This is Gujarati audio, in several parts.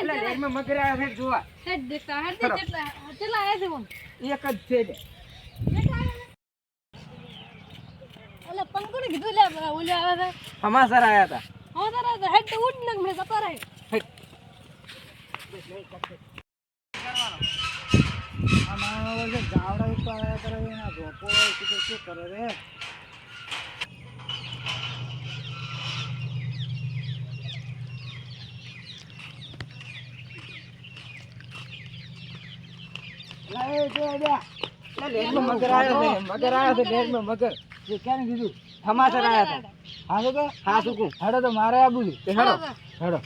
અલે લેરમાં મગર આયા છે જોવા હેડ દેખતા હેડ દે કેટલા આયા છે ઓમ એક જ છે ને અલે પંકુને કીધું લે ઓલે આવે છે સમાચાર આયા હતા હા તારા હેડ તો ઉડ નક મે જતો રહે આમાં ઓલે જાવડા તો આયા કરે ના ધોકો કીધું શું કરે રે લાય જો આજા લેરમાં મગર આયો છે લેરમાં મગર એ ક્યાં કીધું સમાચાર આયા હતા હા તો હા શું કહું હેડો તો મારે આબુ છે હેડો હેડો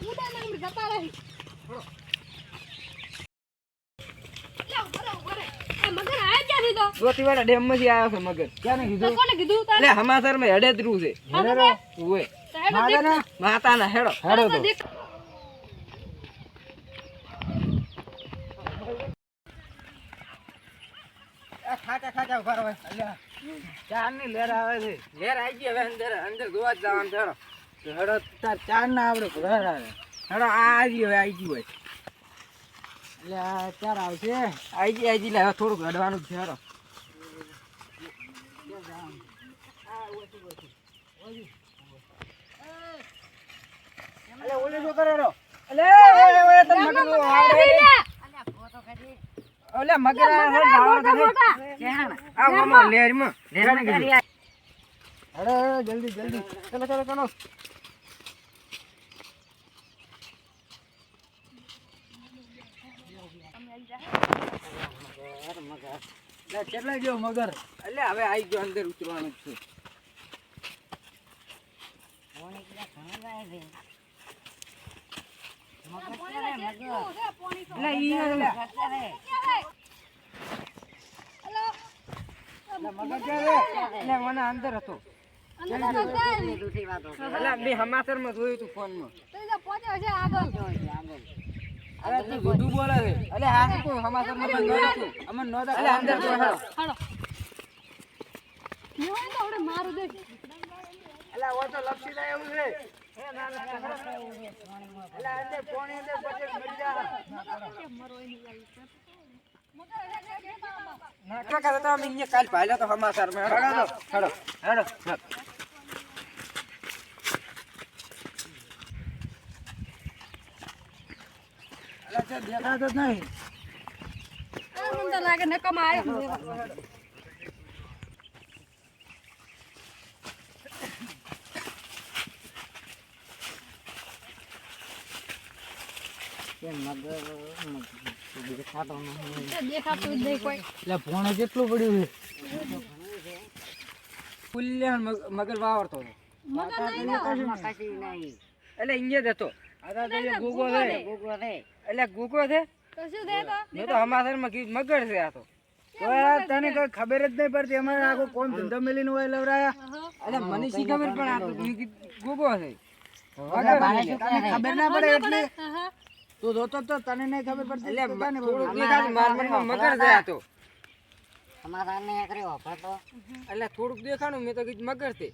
ઉડા નક મે જતા રહે મગર આયા ક્યાંથી તો ગોતીવાડા ડેમ માંથી આવ્યો છે મગર ક્યાં કીધું કોને કીધું તારે એટલે સમાચાર માં હેડે જ રૂ છે હેડો ઓય માતાના હેડો હેડો તો ખાટા ખાટા ઉભા રહો અલ્યા ચાર ની લેર આવે છે લેર આવી ગઈ હવે અંદર અંદર જોવા જ જવાનું હેડો તો હેડો તાર ચાર ના આવડે ઘર આવે હેડો આ આવી હવે આવી ગઈ હોય એટલે આ ચાર આવશે આવી ગઈ લે હવે થોડુંક રડવાનું છે હેડો અલે ઓલે જો કરે રો અલે ઓય તને મગર નો આવડે ઓલે મગર આ જાવડા દે કેહાણ આ મમો લેરમાં લેરાને ગઈ અરે જલ્દી જલ્દી ચલો ચલો ચલો મગર લે કેટલા ગયો મગર એટલે હવે આવી ગયો અંદર ઉતરવાનું છે કોણે કેટલા ઘણા જાય છે મગર લે ઈ લે મગર લે મને અંદર હતો અલા મે સમાચાર માં જોયું તું ફોન માં અરે તું જુદું બોલે છે અલે હા તું સમાચાર માં જોયું તું અમન નો અલે અંદર તો હેડો યો તો આપણે મારું દે અલા ઓ તો લપસી જાય એવું છે હે ના ના અલા અંદર પાણી અંદર પછી મરી જા ના કાકા તો અમે કાલ ભાઈલા તો સમાચાર માં હેડો હેડો હેડો અલા તે દેખાતો જ નહીં મને તો લાગે નકમ આવ્યો દેખાતું જ નહીં કોઈ એટલે ભોણે કેટલું પડ્યું છે પુલ્યાણ મગર વાવરતો હતો એટલે અહીંયા જ હતો ગોગો છે એટલે ગોગો છે તો શું દે તો મેં તો સમાચાર માં કીધું મગર છે આ તો તને કઈ ખબર જ નહીં પડતી અમારે આખો કોમ ધંધો મેલીને હોય લવરાયા એટલે મને શી ખબર પણ આ તો ગોગો છે ખબર ના પડે એટલે તું જોતો તો તને નહીં ખબર પડતી એટલે થોડુંક દેખાતું માર મનમાં મગર છે આ તો સમાધાન નહીં કર્યો એટલે થોડુંક દેખાણું મેં તો કીધું મગર છે